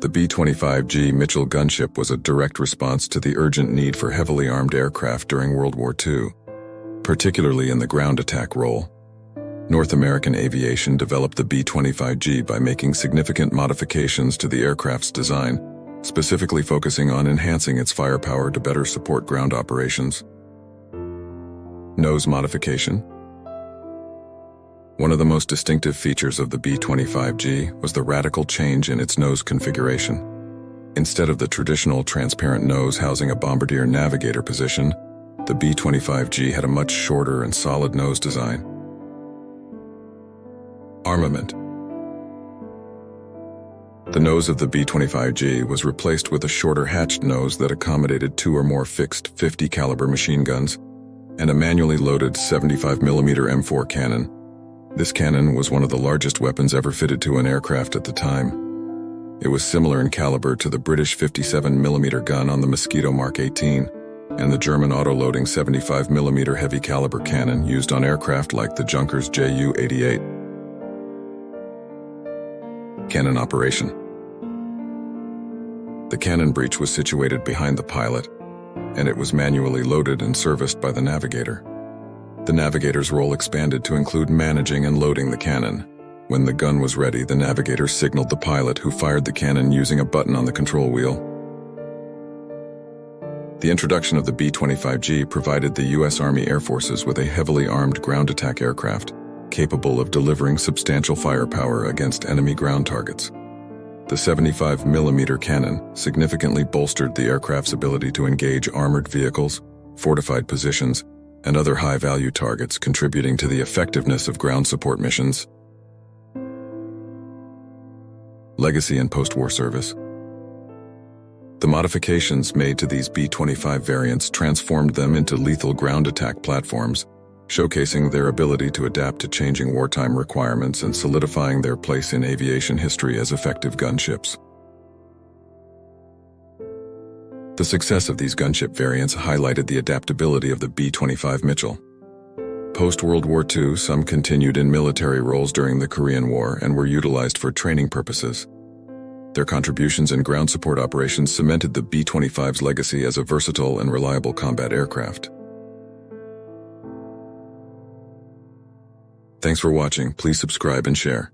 The B-25G Mitchell gunship was a direct response to the urgent need for heavily armed aircraft during World War II, particularly in the ground attack role. North American aviation developed the B-25G by making significant modifications to the aircraft's design, specifically focusing on enhancing its firepower to better support ground operations. Nose modification. One of the most distinctive features of the B-25G was the radical change in its nose configuration. Instead of the traditional transparent nose housing a bombardier navigator position, the B-25G had a much shorter and solid nose design. Armament. The nose of the B-25G was replaced with a shorter hatched nose that accommodated 2 or more fixed 50 caliber machine guns and a manually loaded 75mm M4 cannon. This cannon was one of the largest weapons ever fitted to an aircraft at the time. It was similar in caliber to the British 57mm gun on the Mosquito Mark 18 and the German auto-loading 75mm heavy caliber cannon used on aircraft like the Junkers Ju-88. Cannon operation. The cannon breech was situated behind the pilot, and it was manually loaded and serviced by the navigator. The navigator's role expanded to include managing and loading the cannon. When the gun was ready, the navigator signaled the pilot, who fired the cannon using a button on the control wheel. The introduction of the B-25G provided the U.S. Army Air Forces with a heavily armed ground attack aircraft, capable of delivering substantial firepower against enemy ground targets. The 75mm cannon significantly bolstered the aircraft's ability to engage armored vehicles, fortified positions, and other high-value targets, contributing to the effectiveness of ground support missions. Legacy and post-war service. The modifications made to these B-25 variants transformed them into lethal ground attack platforms, showcasing their ability to adapt to changing wartime requirements and solidifying their place in aviation history as effective gunships. The success of these gunship variants highlighted the adaptability of the B-25 Mitchell. Post-World War II, some continued in military roles during the Korean War and were utilized for training purposes. Their contributions in ground support operations cemented the B-25's legacy as a versatile and reliable combat aircraft. Thanks for watching. Please subscribe and share.